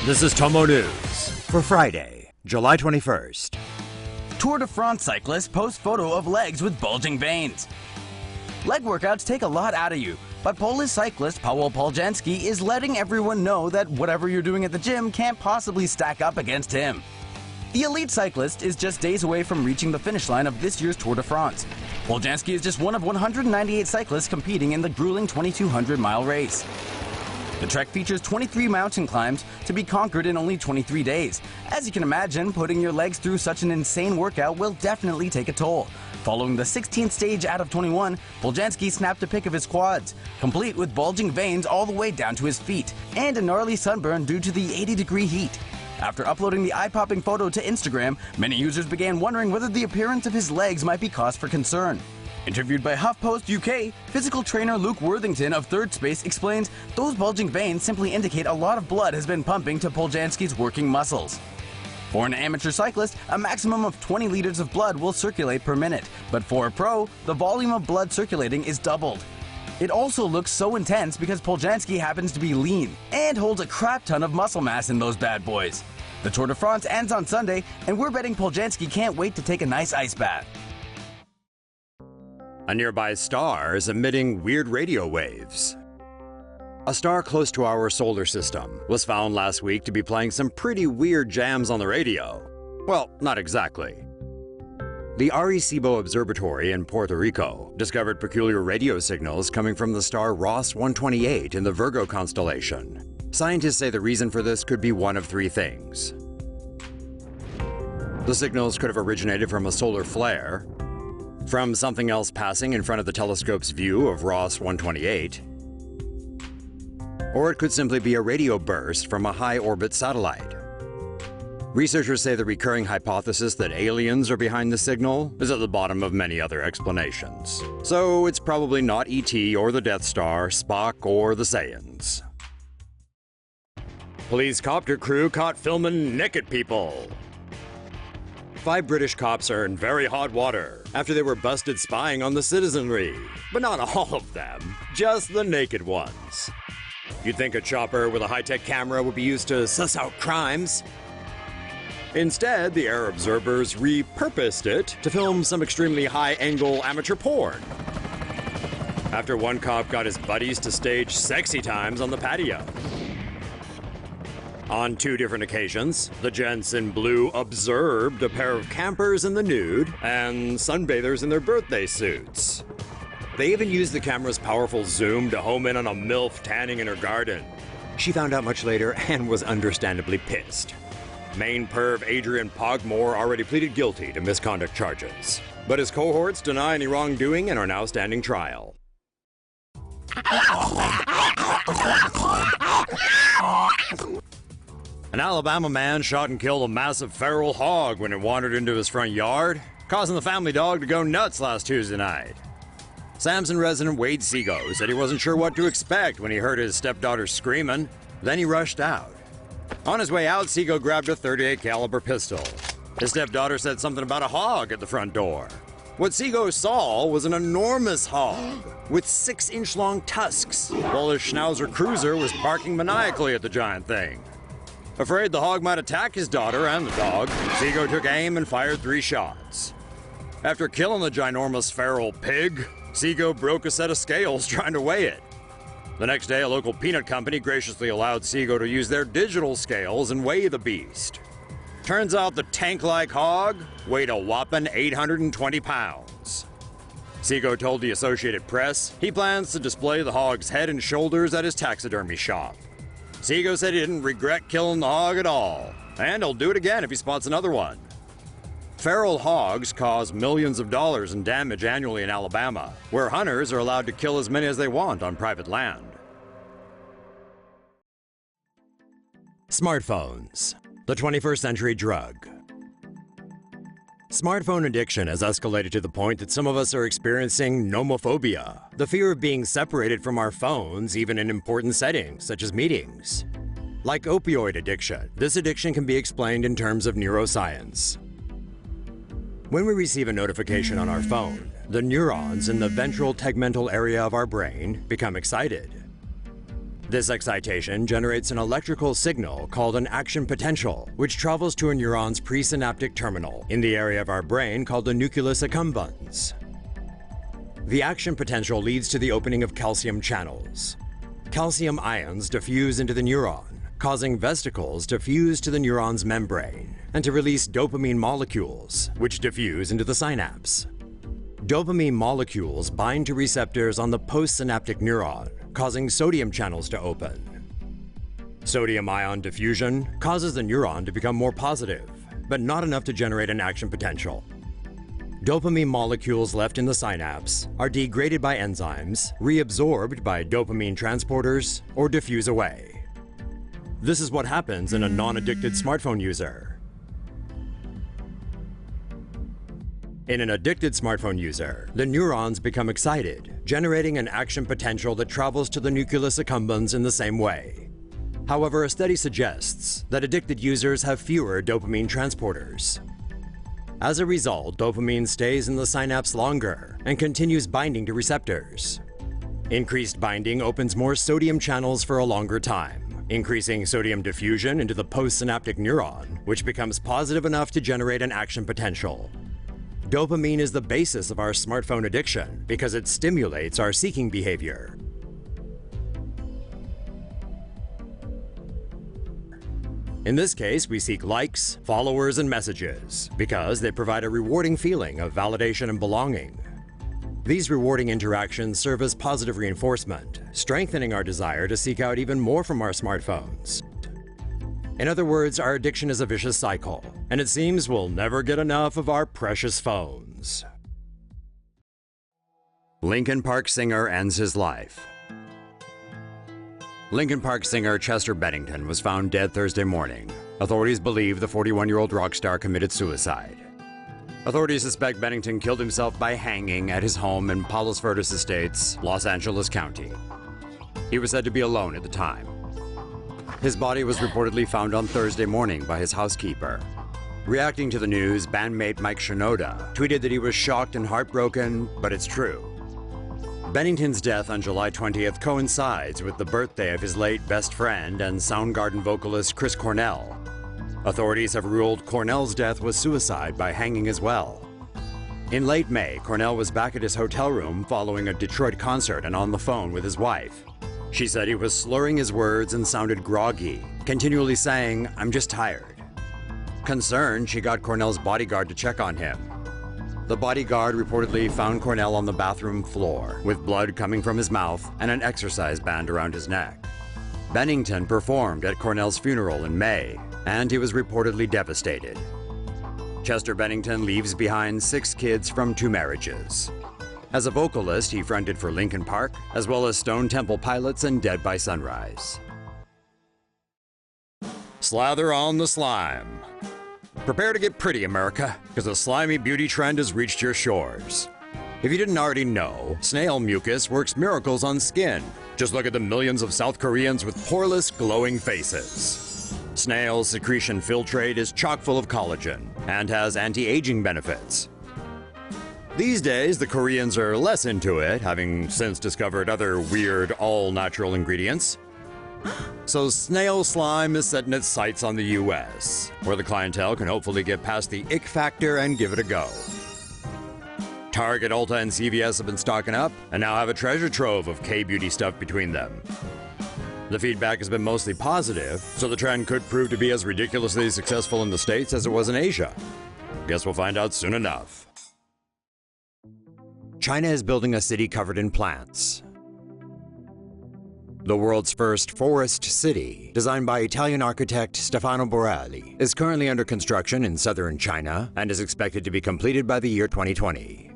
This is TomoNews for Friday, July 21st. Tour de France cyclist posts photo of legs with bulging veins. Leg workouts take a lot out of you, but Polish cyclist Pawel Poljanski is letting everyone know that whatever you're doing at the gym can't possibly stack up against him. The elite cyclist is just days away from reaching the finish line of this year's Tour de France. Poljanski is just one of 198 cyclists competing in the grueling 2,200-mile race. The trek features 23 mountain climbs to be conquered in only 23 days. As you can imagine, putting your legs through such an insane workout will definitely take a toll. Following the 16th stage out of 21, Poljanski snapped a pic of his quads, complete with bulging veins all the way down to his feet, and a gnarly sunburn due to the 80-degree heat. After uploading the eye-popping photo to Instagram, many users began wondering whether the appearance of his legs might be cause for concern. Interviewed by HuffPost UK, physical trainer Luke Worthington of Third Space explains those bulging veins simply indicate a lot of blood has been pumping to Poljanski's working muscles. For an amateur cyclist, a maximum of 20 liters of blood will circulate per minute, but for a pro, the volume of blood circulating is doubled. It also looks so intense because Poljanski happens to be lean and holds a crap ton of muscle mass in those bad boys. The Tour de France ends on Sunday, and we're betting Poljanski can't wait to take a nice ice bath. A nearby star is emitting weird radio waves. A star close to our solar system was found last week to be playing some pretty weird jams on the radio. Well, not exactly. The Arecibo Observatory in Puerto Rico discovered peculiar radio signals coming from the star Ross 128 in the Virgo constellation. Scientists say the reason for this could be one of three things. The signals could have originated from a solar flare, from something else passing in front of the telescope's view of Ross 128, or it could simply be a radio burst from a high-orbit satellite. Researchers say the recurring hypothesis that aliens are behind the signal is at the bottom of many other explanations. So it's probably not E.T. or the Death Star, Spock or the Saiyans. Police copter crew caught filming naked people. 5 British cops are in very hot water after they were busted spying on the citizenry. But not all of them, just the naked ones. You'd think a chopper with a high-tech camera would be used to suss out crimes. Instead, the air observers repurposed it to film some extremely high-angle amateur porn. After one cop got his buddies to stage sexy times on the patio. On 2 different occasions, the gents in blue observed a pair of campers in the nude and sunbathers in their birthday suits. They even used the camera's powerful zoom to home in on a MILF tanning in her garden. She found out much later and was understandably pissed. Main perv Adrian Pogmore already pleaded guilty to misconduct charges, but his cohorts deny any wrongdoing and are now standing trial. An Alabama man shot and killed a massive feral hog when it wandered into his front yard, causing the family dog to go nuts last Tuesday night. Samson resident Wade Seago said he wasn't sure what to expect when he heard his stepdaughter screaming, then he rushed out. On his way out, Seago grabbed a .38 caliber pistol. His stepdaughter said something about a hog at the front door. What Seago saw was an enormous hog with 6-inch long tusks, while his Schnauzer cruiser was barking maniacally at the giant thing. Afraid the hog might attack his daughter and the dog, Seago took aim and fired 3 shots. After killing the ginormous feral pig, Seago broke a set of scales trying to weigh it. The next day, a local peanut company graciously allowed Seago to use their digital scales and weigh the beast. Turns out the tank-like hog weighed a whopping 820 pounds. Seago told the Associated Press he plans to display the hog's head and shoulders at his taxidermy shop. Seago said he didn't regret killing the hog at all, and he'll do it again if he spots another one. Feral hogs cause millions of dollars in damage annually in Alabama, where hunters are allowed to kill as many as they want on private land. Smartphones, the 21st century drug. Smartphone addiction has escalated to the point that some of us are experiencing nomophobia, the fear of being separated from our phones even in important settings, such as meetings. Like opioid addiction, this addiction can be explained in terms of neuroscience. When we receive a notification on our phone, the neurons in the ventral tegmental area of our brain become excited. This excitation generates an electrical signal called an action potential, which travels to a neuron's presynaptic terminal in the area of our brain called the nucleus accumbens. The action potential leads to the opening of calcium channels. Calcium ions diffuse into the neuron, causing vesicles to fuse to the neuron's membrane and to release dopamine molecules, which diffuse into the synapse. Dopamine molecules bind to receptors on the postsynaptic neuron, causing sodium channels to open. Sodium ion diffusion causes the neuron to become more positive, but not enough to generate an action potential. Dopamine molecules left in the synapse are degraded by enzymes, reabsorbed by dopamine transporters, or diffuse away. This is what happens in a non-addicted smartphone user. In an addicted smartphone user, the neurons become excited, generating an action potential that travels to the nucleus accumbens in the same way. However, a study suggests that addicted users have fewer dopamine transporters. As a result, dopamine stays in the synapse longer and continues binding to receptors. Increased binding opens more sodium channels for a longer time, increasing sodium diffusion into the postsynaptic neuron, which becomes positive enough to generate an action potential. Dopamine is the basis of our smartphone addiction because it stimulates our seeking behavior. In this case, we seek likes, followers, and messages because they provide a rewarding feeling of validation and belonging. These rewarding interactions serve as positive reinforcement, strengthening our desire to seek out even more from our smartphones. In other words, our addiction is a vicious cycle, and it seems we'll never get enough of our precious phones. Linkin Park singer ends his life. Linkin Park singer Chester Bennington was found dead Thursday morning. Authorities believe the 41-year-old rock star committed suicide. Authorities suspect Bennington killed himself by hanging at his home in Palos Verdes Estates, Los Angeles County. He was said to be alone at the time. His body was reportedly found on Thursday morning by his housekeeper. Reacting to the news, bandmate Mike Shinoda tweeted that he was shocked and heartbroken, but it's true. Bennington's death on July 20th coincides with the birthday of his late best friend and Soundgarden vocalist Chris Cornell. Authorities have ruled Cornell's death was suicide by hanging as well. In late May, Cornell was back at his hotel room following a Detroit concert and on the phone with his wife. She said he was slurring his words and sounded groggy, continually saying, "I'm just tired." Concerned, she got Cornell's bodyguard to check on him. The bodyguard reportedly found Cornell on the bathroom floor, with blood coming from his mouth and an exercise band around his neck. Bennington performed at Cornell's funeral in May, and he was reportedly devastated. Chester Bennington leaves behind 6 kids from 2 marriages. As a vocalist, he fronted for Linkin Park, as well as Stone Temple Pilots and Dead by Sunrise. Slather on the slime. Prepare to get pretty, America, because a slimy beauty trend has reached your shores. If you didn't already know, snail mucus works miracles on skin. Just look at the millions of South Koreans with poreless, glowing faces. Snail secretion filtrate is chock full of collagen and has anti-aging benefits. These days, the Koreans are less into it, having since discovered other weird, all-natural ingredients. So snail slime is setting its sights on the US, where the clientele can hopefully get past the ick factor and give it a go. Target, Ulta, and CVS have been stocking up, and now have a treasure trove of K-beauty stuff between them. The feedback has been mostly positive, so the trend could prove to be as ridiculously successful in the States as it was in Asia. Guess we'll find out soon enough. China is building a city covered in plants. The world's first forest city, designed by Italian architect Stefano Borelli, is currently under construction in southern China and is expected to be completed by the year 2020.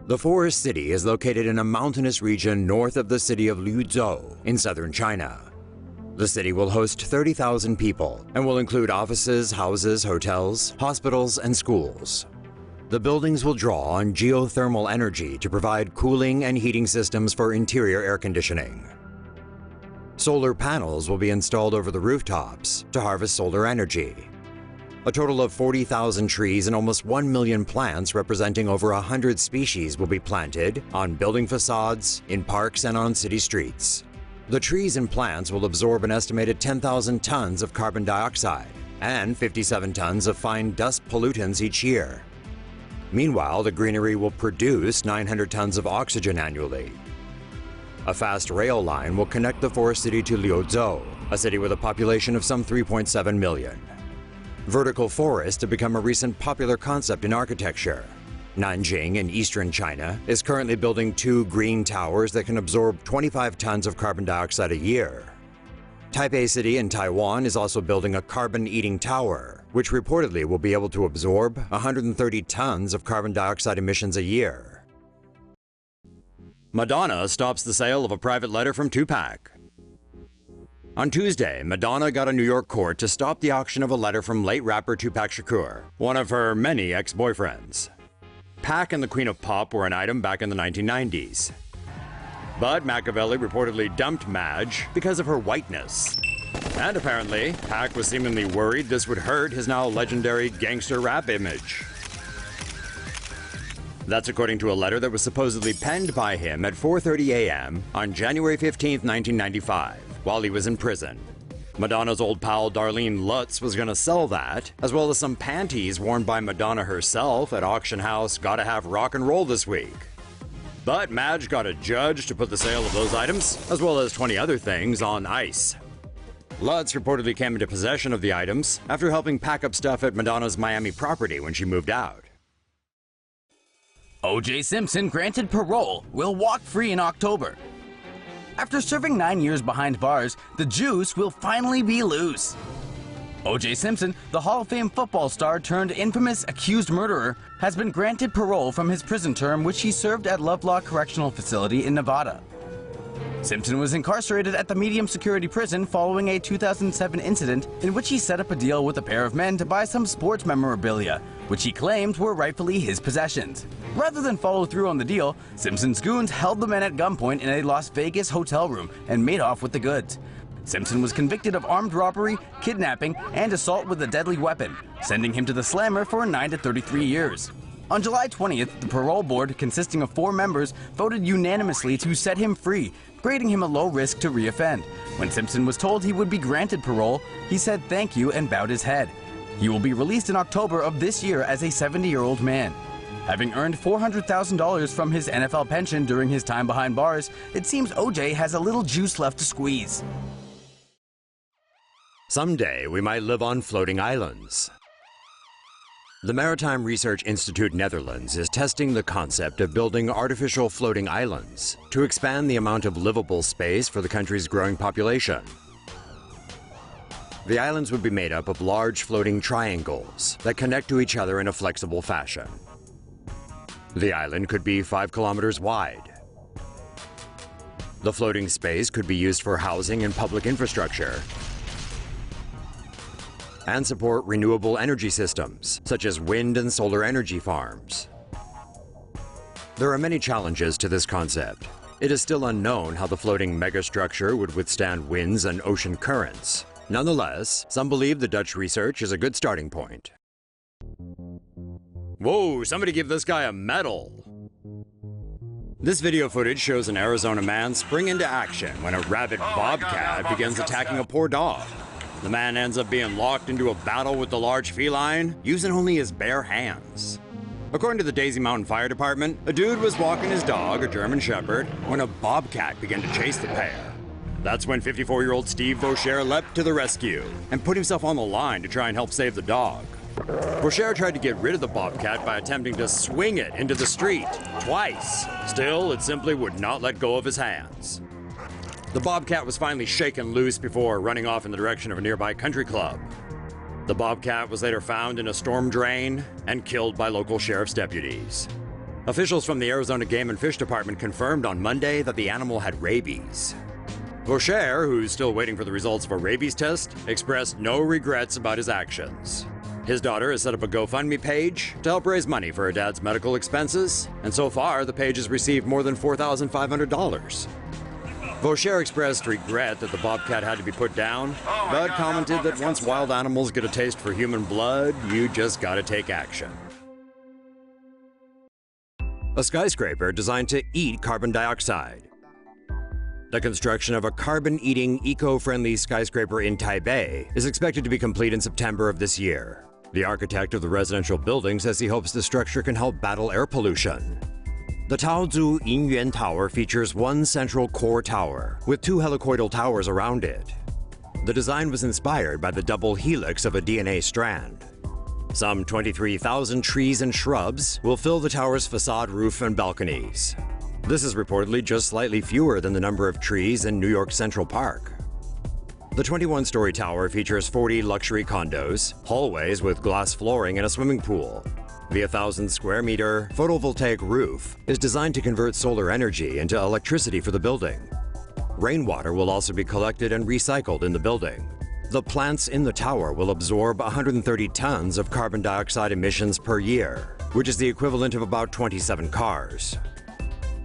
The forest city is located in a mountainous region north of the city of Luzhou in southern China. The city will host 30,000 people and will include offices, houses, hotels, hospitals, and schools. The buildings will draw on geothermal energy to provide cooling and heating systems for interior air conditioning. Solar panels will be installed over the rooftops to harvest solar energy. A total of 40,000 trees and almost 1 million plants representing over 100 species will be planted on building facades, in parks, and on city streets. The trees and plants will absorb an estimated 10,000 tons of carbon dioxide and 57 tons of fine dust pollutants each year. Meanwhile, the greenery will produce 900 tons of oxygen annually. A fast rail line will connect the forest city to Liuzhou, a city with a population of some 3.7 million. Vertical forests have become a recent popular concept in architecture. Nanjing in eastern China is currently building 2 green towers that can absorb 25 tons of carbon dioxide a year. Taipei City in Taiwan is also building a carbon-eating tower, which reportedly will be able to absorb 130 tons of carbon dioxide emissions a year. Madonna stops the sale of a private letter from Tupac. On Tuesday, Madonna got a New York court to stop the auction of a letter from late rapper Tupac Shakur, one of her many ex-boyfriends. Pac and the Queen of Pop were an item back in the 1990s. But Machiavelli reportedly dumped Madge because of her whiteness. And apparently, Pac was seemingly worried this would hurt his now legendary gangster rap image. That's according to a letter that was supposedly penned by him at 4:30 a.m. on January 15, 1995, while he was in prison. Madonna's old pal Darlene Lutz was going to sell that, as well as some panties worn by Madonna herself at auction house Gotta Have Rock and Roll this week. But Madge got a judge to put the sale of those items, as well as 20 other things, on ice. Lutz reportedly came into possession of the items after helping pack up stuff at Madonna's Miami property when she moved out. O.J. Simpson granted parole, will walk free in October. After serving 9 years behind bars, the juice will finally be loose. O.J. Simpson, the Hall of Fame football star turned infamous accused murderer, has been granted parole from his prison term which he served at Lovelock Correctional Facility in Nevada. Simpson was incarcerated at the medium security prison following a 2007 incident in which he set up a deal with a pair of men to buy some sports memorabilia, which he claimed were rightfully his possessions. Rather than follow through on the deal, Simpson's goons held the men at gunpoint in a Las Vegas hotel room and made off with the goods. Simpson was convicted of armed robbery, kidnapping, and assault with a deadly weapon, sending him to the slammer for 9 to 33 years. On July 20th, the parole board, consisting of 4 members, voted unanimously to set him free, grading him a low risk to reoffend. When Simpson was told he would be granted parole, he said thank you and bowed his head. He will be released in October of this year as a 70-year-old man. Having earned $400,000 from his NFL pension during his time behind bars, it seems OJ has a little juice left to squeeze. Someday we might live on floating islands. The Maritime Research Institute Netherlands is testing the concept of building artificial floating islands to expand the amount of livable space for the country's growing population. The islands would be made up of large floating triangles that connect to each other in a flexible fashion. The island could be 5 kilometers wide. The floating space could be used for housing and public infrastructure, and support renewable energy systems, such as wind and solar energy farms. There are many challenges to this concept. It is still unknown how the floating megastructure would withstand winds and ocean currents. Nonetheless, some believe the Dutch research is a good starting point. Whoa, somebody give this guy a medal! This video footage shows an Arizona man spring into action when a rabid bobcat begins attacking a poor dog. The man ends up being locked into a battle with the large feline, using only his bare hands. According to the Daisy Mountain Fire Department, a dude was walking his dog, a German Shepherd, when a bobcat began to chase the pair. That's when 54-year-old Steve Vaucher leapt to the rescue and put himself on the line to try and help save the dog. Vaucher tried to get rid of the bobcat by attempting to swing it into the street twice. Still, it simply would not let go of his hands. The bobcat was finally shaken loose before running off in the direction of a nearby country club. The bobcat was later found in a storm drain and killed by local sheriff's deputies. Officials from the Arizona Game and Fish Department confirmed on Monday that the animal had rabies. Vaucher, who's still waiting for the results of a rabies test, expressed no regrets about his actions. His daughter has set up a GoFundMe page to help raise money for her dad's medical expenses, and so far the page has received more than $4,500. Vaucher expressed regret that the bobcat had to be put down, but commented that once wild animals get a taste for human blood, you just gotta take action. A skyscraper designed to eat carbon dioxide. The construction of a carbon-eating, eco-friendly skyscraper in Taipei is expected to be complete in September of this year. The architect of the residential building says he hopes the structure can help battle air pollution. The Taozu Yinyuan Tower features one central core tower, with two helicoidal towers around it. The design was inspired by the double helix of a DNA strand. Some 23,000 trees and shrubs will fill the tower's facade, roof, and balconies. This is reportedly just slightly fewer than the number of trees in New York's Central Park. The 21-story tower features 40 luxury condos, hallways with glass flooring, and a swimming pool. The 1,000-square-meter photovoltaic roof is designed to convert solar energy into electricity for the building. Rainwater will also be collected and recycled in the building. The plants in the tower will absorb 130 tons of carbon dioxide emissions per year, which is the equivalent of about 27 cars.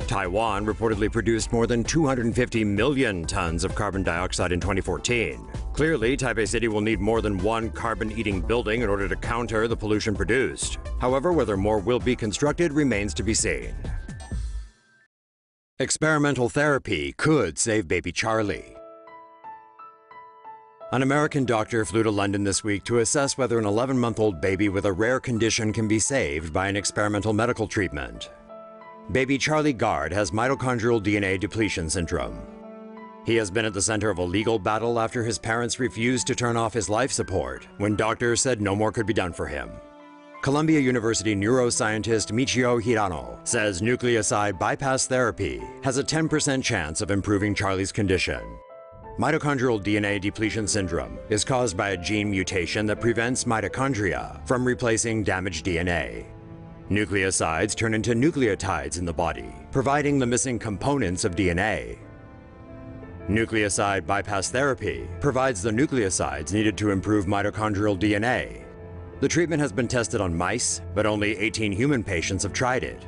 Taiwan reportedly produced more than 250 million tons of carbon dioxide in 2014. Clearly, Taipei City will need more than one carbon-eating building in order to counter the pollution produced. However, whether more will be constructed remains to be seen. Experimental therapy could save baby Charlie. An American doctor flew to London this week to assess whether an 11-month-old baby with a rare condition can be saved by an experimental medical treatment. Baby Charlie Gard has mitochondrial DNA depletion syndrome. He has been at the center of a legal battle after his parents refused to turn off his life support when doctors said no more could be done for him. Columbia University neuroscientist Michio Hirano says nucleoside bypass therapy has a 10% chance of improving Charlie's condition. Mitochondrial DNA depletion syndrome is caused by a gene mutation that prevents mitochondria from replacing damaged DNA. Nucleosides turn into nucleotides in the body, providing the missing components of DNA. Nucleoside bypass therapy provides the nucleosides needed to improve mitochondrial DNA. The treatment has been tested on mice, but only 18 human patients have tried it.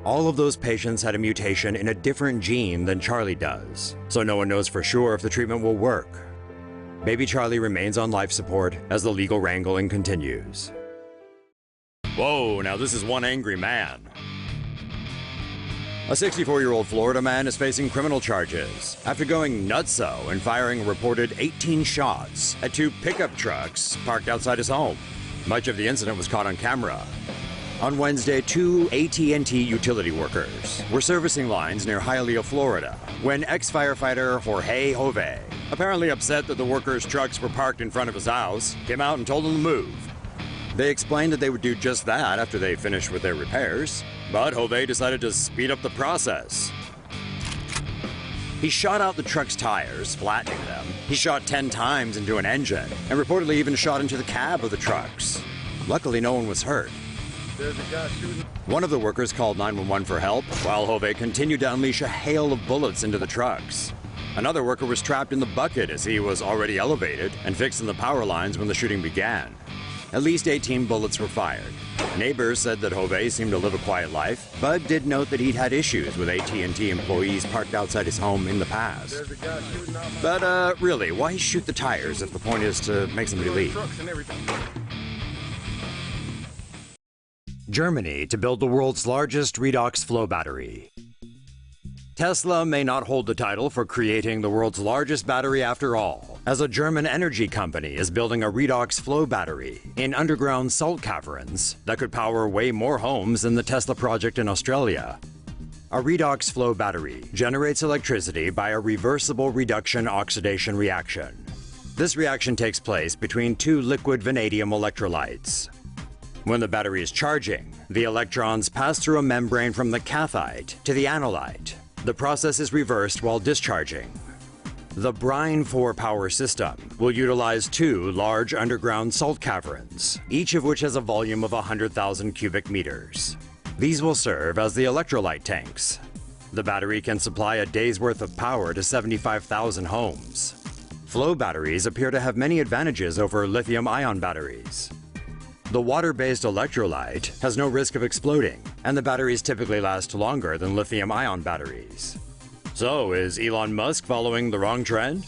All of those patients had a mutation in a different gene than Charlie does, so no one knows for sure if the treatment will work. Baby Charlie remains on life support as the legal wrangling continues. Whoa, now this is one angry man. A 64-year-old Florida man is facing criminal charges after going nutso and firing a reported 18 shots at two pickup trucks parked outside his home. Much of the incident was caught on camera. On Wednesday, two AT&T utility workers were servicing lines near Hialeah, Florida, when ex-firefighter Jorge Jove, apparently upset that the workers' trucks were parked in front of his house, came out and told them to move. They explained that they would do just that after they finished with their repairs, but Jove decided to speed up the process. He shot out the truck's tires, flattening them. He shot 10 times into an engine, and reportedly even shot into the cab of the trucks. Luckily, no one was hurt. There's a guy shooting. One of the workers called 911 for help, while Jove continued to unleash a hail of bullets into the trucks. Another worker was trapped in the bucket as he was already elevated and fixing the power lines when the shooting began. At least 18 bullets were fired. Neighbors said that Jove seemed to live a quiet life, but did note that he'd had issues with AT&T employees parked outside his home in the past. There's a guy shooting out. But really, why shoot the tires if the point is to make somebody leave? Trucks and everything. Germany to build the world's largest redox flow battery. Tesla may not hold the title for creating the world's largest battery after all, as a German energy company is building a redox flow battery in underground salt caverns that could power way more homes than the Tesla project in Australia. A redox flow battery generates electricity by a reversible reduction-oxidation reaction. This reaction takes place between two liquid vanadium electrolytes. When the battery is charging, the electrons pass through a membrane from the cathode to the anolyte. The process is reversed while discharging. The Brine 4 power system will utilize two large underground salt caverns, each of which has a volume of 100,000 cubic meters. These will serve as the electrolyte tanks. The battery can supply a day's worth of power to 75,000 homes. Flow batteries appear to have many advantages over lithium-ion batteries. The water-based electrolyte has no risk of exploding, and the batteries typically last longer than lithium-ion batteries. So, is Elon Musk following the wrong trend?